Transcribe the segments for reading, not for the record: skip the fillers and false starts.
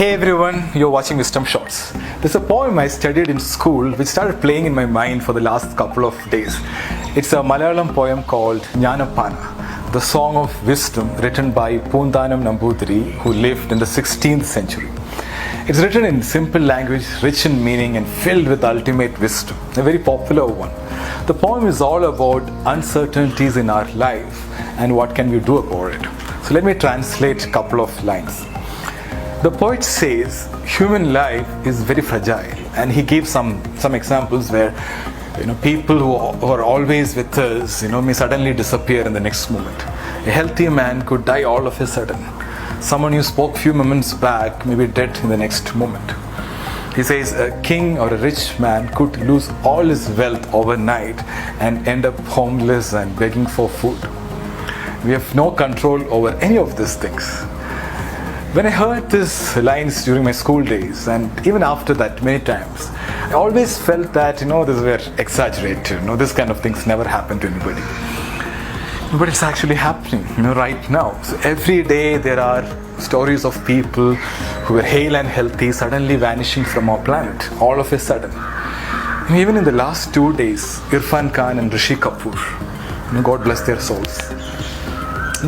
Hey everyone, you're watching Wisdom Shots. There's a poem I studied in school which started playing in my mind for the last couple of days. It's a Malayalam poem called Jnanapana, the Song of Wisdom written by Poondanam Namboothiri, who lived in the 16th century. It's written in simple language, rich in meaning and filled with ultimate wisdom, a very popular one. The poem is all about uncertainties in our life and what can we do about it. So let me translate a couple of lines. The poet says human life is very fragile, and he gives some examples where people who are always with us may suddenly disappear in the next moment. A healthy man could die all of a sudden. Someone you spoke few moments back may be dead in the next moment. He says a king or a rich man could lose all his wealth overnight and end up homeless and begging for food. We have no control over any of these things. When I heard these lines during my school days, and even after that many times, I always felt that these were exaggerated. This kind of things never happen to anybody. But it's actually happening right now. So every day there are stories of people who were hale and healthy suddenly vanishing from our planet all of a sudden. And even in the last 2 days, Irfan Khan and Rishi Kapoor, God bless their souls.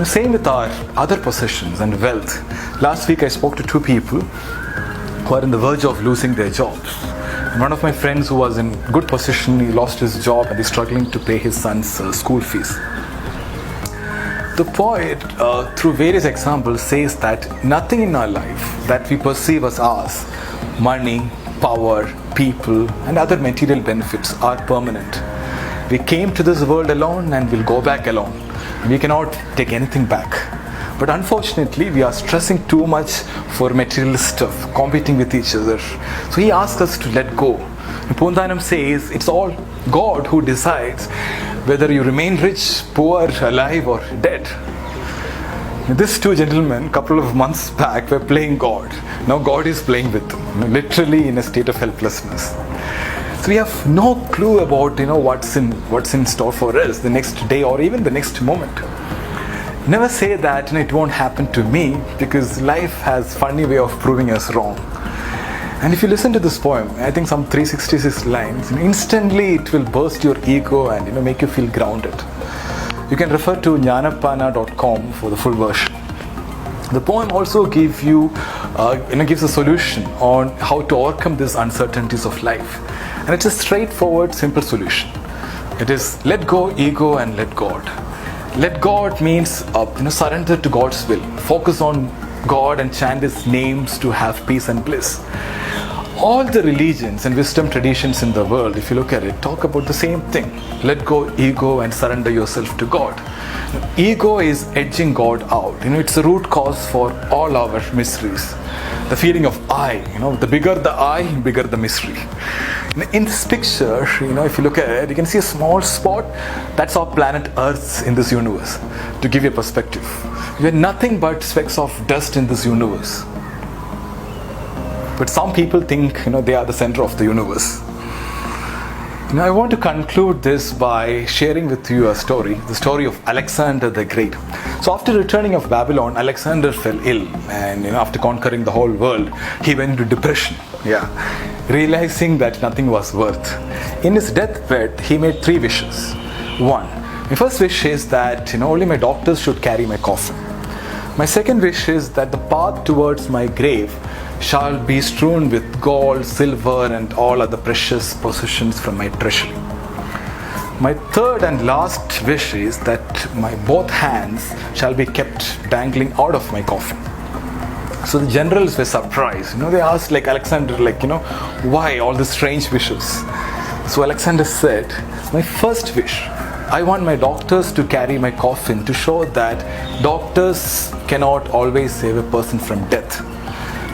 Same with our other possessions and wealth. Last week I spoke to two people who are on the verge of losing their jobs. And one of my friends who was in good position, he lost his job and is struggling to pay his son's school fees. The poet, through various examples, says that nothing in our life that we perceive as ours, money, power, people, and other material benefits, are permanent. We came to this world alone and will go back alone. We cannot take anything back. But unfortunately, we are stressing too much for material stuff, competing with each other. So he asks us to let go. Poondanam says it's all God who decides whether you remain rich, poor, alive or dead. These two gentlemen, a couple of months back, were playing God. Now God is playing with them, literally in a state of helplessness. So we have no clue about what's in store for us the next day or even the next moment. Never say that it won't happen to me, because life has funny way of proving us wrong. And if you listen to this poem, I think some 366 lines, instantly it will burst your ego and make you feel grounded. You can refer to jnanapana.com for the full version. The poem also gives a solution on how to overcome these uncertainties of life. And it's a straightforward, simple solution. It is let go ego and let God. Let God means surrender to God's will. Focus on God and chant His names to have peace and bliss. All the religions and wisdom traditions in the world, if you look at it, talk about the same thing. Let go ego and surrender yourself to God. Ego is edging God out. It's the root cause for all our miseries. The feeling of I, the bigger the I, bigger the mystery. In this picture, if you look at it, you can see a small spot. That's our planet Earth in this universe. To give you a perspective, we are nothing but specks of dust in this universe. But some people think they are the center of the universe. Now I want to conclude this by sharing with you a story, the story of Alexander the Great. So after returning of Babylon, Alexander fell ill, and after conquering the whole world, he went into depression. Realizing that nothing was worth. In his deathbed, he made 3 wishes. 1. My first wish is that only my doctors should carry my coffin. My second wish is that the path towards my grave shall be strewn with gold, silver and all other precious possessions from my treasury. My third and last wish is that my both hands shall be kept dangling out of my coffin. So the generals were surprised. They asked Alexander, why all these strange wishes? So Alexander said, my first wish, I want my doctors to carry my coffin to show that doctors cannot always save a person from death.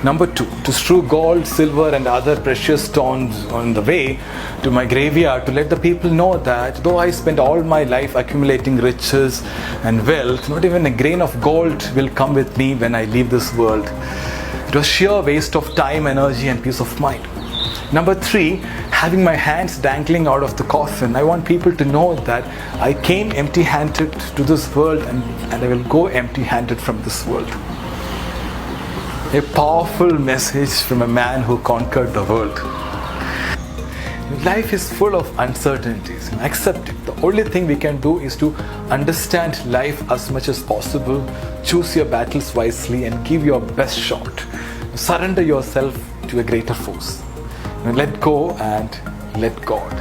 Number 2, to strew gold, silver and other precious stones on the way to my graveyard to let the people know that though I spent all my life accumulating riches and wealth, not even a grain of gold will come with me when I leave this world. It was sheer waste of time, energy and peace of mind. Number 3, having my hands dangling out of the coffin, I want people to know that I came empty-handed to this world and I will go empty-handed from this world. A powerful message from a man who conquered the world. Life is full of uncertainties. Accept it. The only thing we can do is to understand life as much as possible, choose your battles wisely, and give your best shot. Surrender yourself to a greater force. Let go and let God.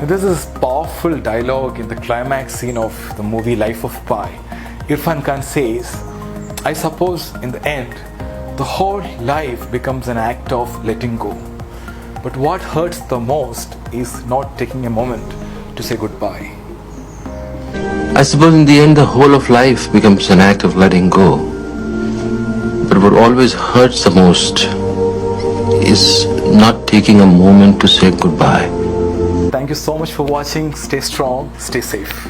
There's this powerful dialogue in the climax scene of the movie Life of Pi. Irfan Khan says, I suppose in the end, the whole life becomes an act of letting go. But what hurts the most is not taking a moment to say goodbye. I suppose in the end the whole of life becomes an act of letting go. But what always hurts the most is not taking a moment to say goodbye. Thank you so much for watching. Stay strong, stay safe.